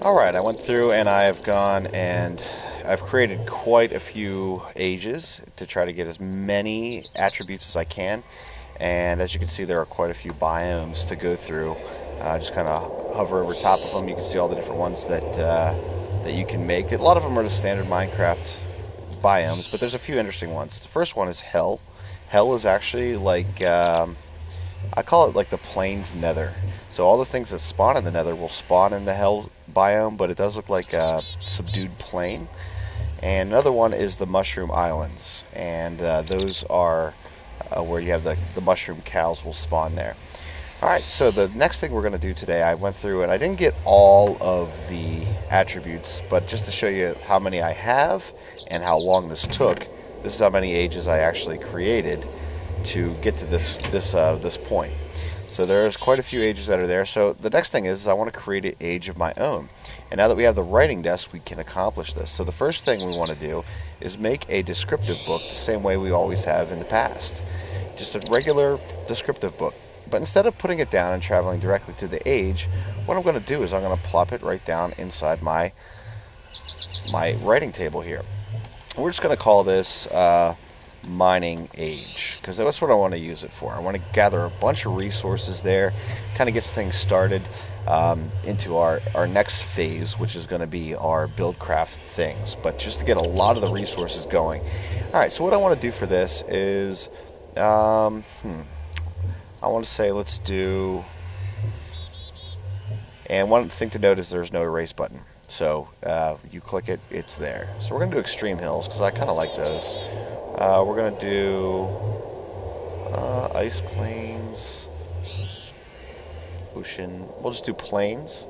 Alright, I went through and I've gone and I've created quite a few ages to try to get as many attributes as I can. And as you can see, there are quite a few biomes to go through. Just kind of hover over top of them. You can see all the different ones that you can make. A lot of them are the standard Minecraft biomes, but there's a few interesting ones. The first one is Hell. Hell is actually like I call it like the plains nether. So all the things that spawn in the nether will spawn in the hell biome, but it does look like a subdued plain. And another one is the mushroom islands, and those are where you have the mushroom cows will spawn there. Alright, so the next thing we're going to do today, I went through and I didn't get all of the attributes, but just to show you how many I have and how long this took, this is how many ages I actually created to get to this point. So there's quite a few ages that are there. So the next thing is I want to create an age of my own. And now that we have the writing desk, we can accomplish this. So the first thing we want to do is make a descriptive book the same way we always have in the past. Just a regular descriptive book. But instead of putting it down and traveling directly to the age, what I'm going to do is I'm going to plop it right down inside my writing table here. We're just going to call this mining age, because that's what I want to use it for. I want to gather a bunch of resources there, kind of get things started into our next phase, which is going to be our buildcraft things, but just to get a lot of the resources going. Alright, so what I want to do for this is I want to say let's do, and one thing to note is there's no erase button. So you click it, it's there. So we're going to do extreme hills because I kind of like those. We're going to do ice plains, ocean. We'll just do plains.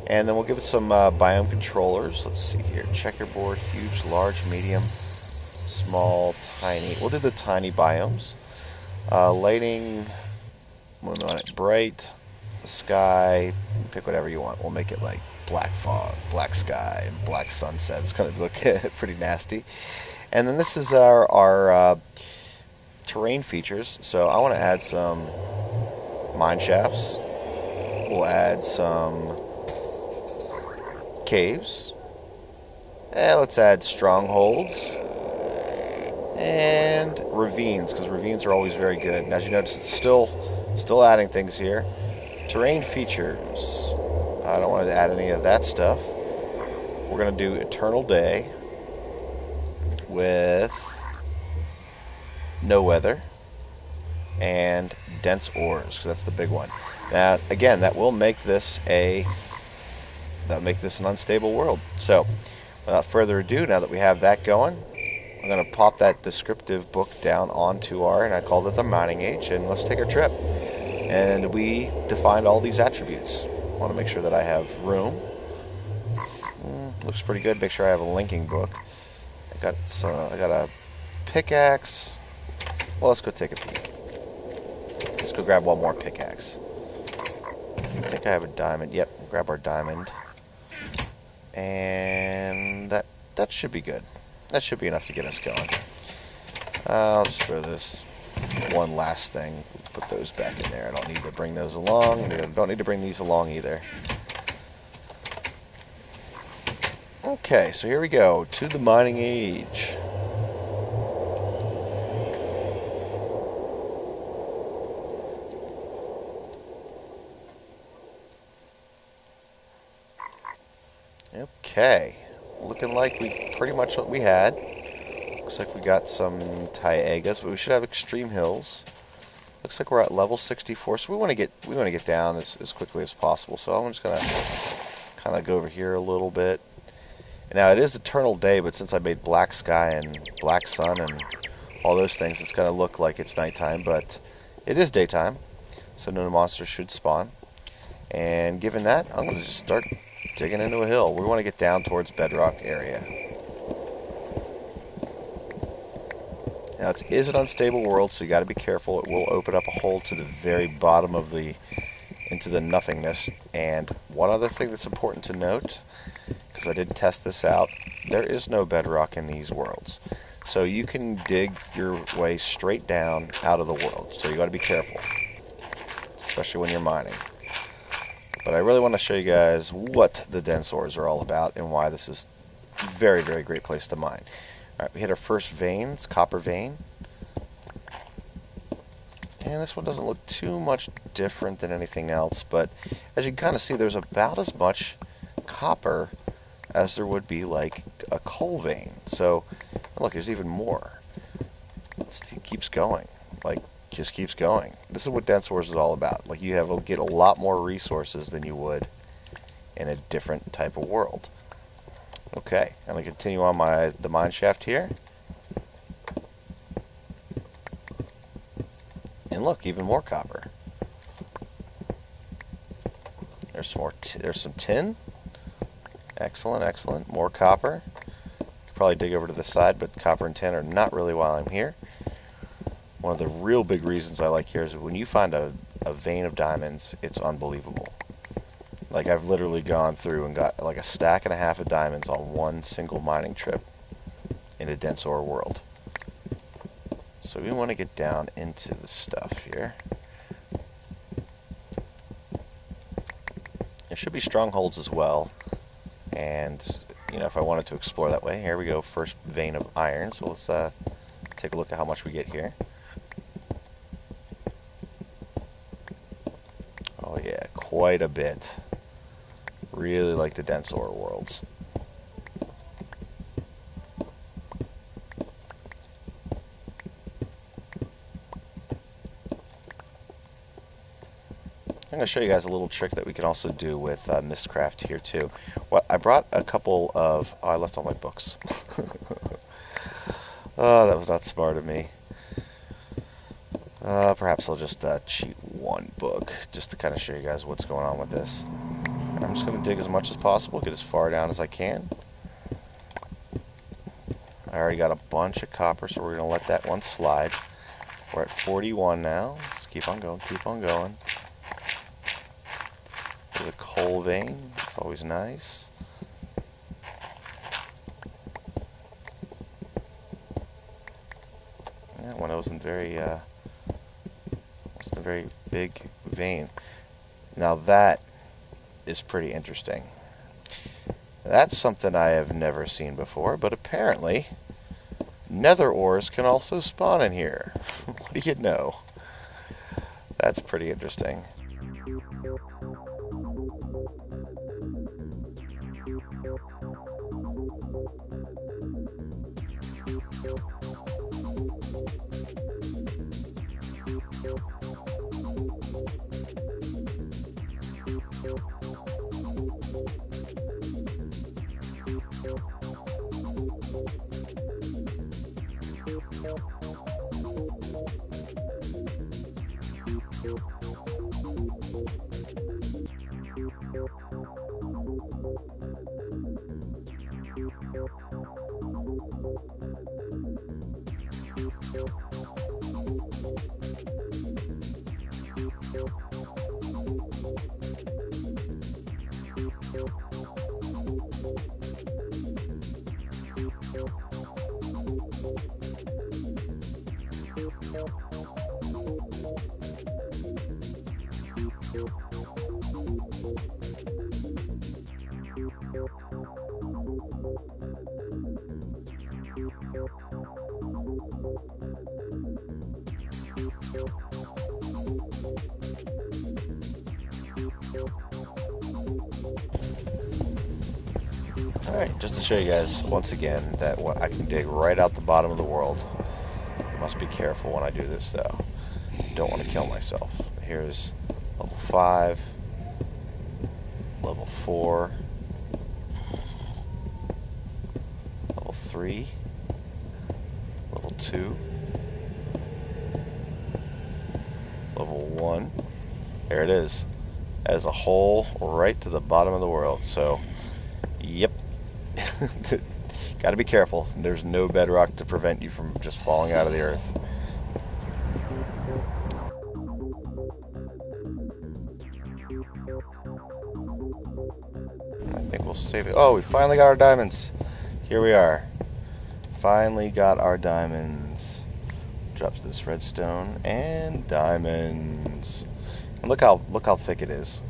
And then we'll give it some biome controllers. Let's see here. Checkerboard, huge, large, medium, small, tiny. We'll do the tiny biomes. Lighting, we'll do it bright, the sky, pick whatever you want. We'll make it like black fog, black sky, and black sunset. It's going to look pretty nasty. And then this is our terrain features. So I want to add some mine shafts. We'll add some caves. And let's add strongholds. And ravines, because ravines are always very good. And as you notice, it's still adding things here. Terrain features. I don't want to add any of that stuff. We're going to do Eternal Day with no weather and dense ores, because that's the big one. Now, again, that will make this an unstable world. So, without further ado, now that we have that going, I'm going to pop that descriptive book down onto and I called it the mining age, and let's take our trip. And we defined all these attributes. I want to make sure that I have room. Looks pretty good. Make sure I have a linking book. I got a pickaxe. Well, let's go take a peek. Let's go grab one more pickaxe. I think I have a diamond. Yep, grab our diamond. And that should be good. That should be enough to get us going. I'll just throw this one last thing. Put those back in there. I don't need to bring those along. I don't need to bring these along either. Okay, so here we go. To the mining age. Okay. Looking like we pretty much what we had. Looks like we got some taigas, but we should have extreme hills. Looks like we're at level 64, so we want to get down as quickly as possible. So I'm just gonna kind of go over here a little bit. And now it is Eternal Day, but since I made black sky and black sun and all those things, it's gonna look like it's nighttime, but it is daytime, so no monsters should spawn. And given that, I'm gonna just start digging into a hill. We want to get down towards bedrock area. Now, it is an unstable world, so you got to be careful. It will open up a hole to the very bottom of into the nothingness. And one other thing that's important to note, because I did test this out, there is no bedrock in these worlds. So you can dig your way straight down out of the world. So you got to be careful, especially when you're mining. But I really want to show you guys what the dense ores are all about and why this is a very, very great place to mine. Alright, we hit our first vein. It's copper vein. And this one doesn't look too much different than anything else, but as you can kind of see, there's about as much copper as there would be like a coal vein. So, look, there's even more. It keeps going. Like, just keeps going. This is what dense ores is all about. Like, you get a lot more resources than you would in a different type of world. Okay, I'm going to continue on the mine shaft here. And look, even more copper. There's some more. There's some tin. Excellent, excellent. More copper. Could probably dig over to the side, but copper and tin are not really while I'm here. One of the real big reasons I like here is when you find a vein of diamonds, it's unbelievable. Like, I've literally gone through and got like a stack and a half of diamonds on one single mining trip in a dense ore world. So we want to get down into the stuff here. There should be strongholds as well. And, you know, if I wanted to explore that way, here we go, first vein of iron. So let's take a look at how much we get here. Oh yeah, quite a bit. Really like the dense ore worlds. I'm going to show you guys a little trick that we can also do with Mystcraft here too. I brought a couple of... Oh, I left all my books. Oh, that was not smart of me. Perhaps I'll just cheat one book just to kind of show you guys what's going on with this. I'm just going to dig as much as possible, get as far down as I can. I already got a bunch of copper, so we're going to let that one slide. We're at 41 now. Let's keep on going, keep on going. There's a coal vein. It's always nice. Yeah, one wasn't a very big vein. Now that is pretty interesting. That's something I have never seen before, but apparently nether ores can also spawn in here. What do you know? That's pretty interesting. Alright, just to show you guys once again that I can dig right out the bottom of the world. I must be careful when I do this though. Don't want to kill myself. Here's level 5, level 4, level 3, level 2, level 1. There it is. As a hole right to the bottom of the world. So, yep. Gotta be careful. There's no bedrock to prevent you from just falling out of the earth. I think we'll save it. Oh, we finally got our diamonds. Here we are. Finally got our diamonds. Drops this redstone and diamonds. And look how thick it is.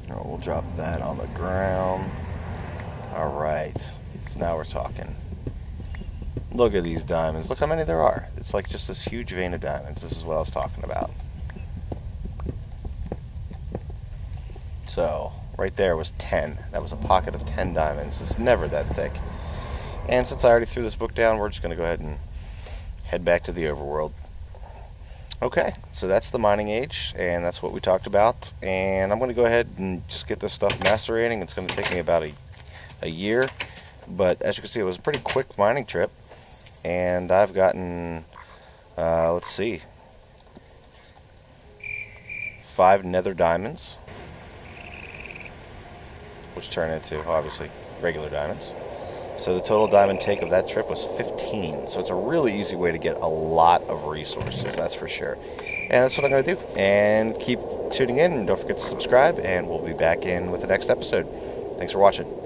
We'll drop that on the ground. Alright, so now we're talking. Look at these diamonds. Look how many there are. It's like just this huge vein of diamonds. This is what I was talking about. So, right there was 10. That was a pocket of 10 diamonds. It's never that thick. And since I already threw this book down, we're just going to go ahead and head back to the overworld. Okay, so that's the mining age, and that's what we talked about. And I'm going to go ahead and just get this stuff macerating. It's going to take me about a year. But as you can see, it was a pretty quick mining trip. And I've gotten, let's see, 5 nether diamonds, which turn into, obviously, regular diamonds. So the total diamond take of that trip was 15. So it's a really easy way to get a lot of resources, that's for sure. And that's what I'm going to do. And keep tuning in. And don't forget to subscribe, and we'll be back in with the next episode. Thanks for watching.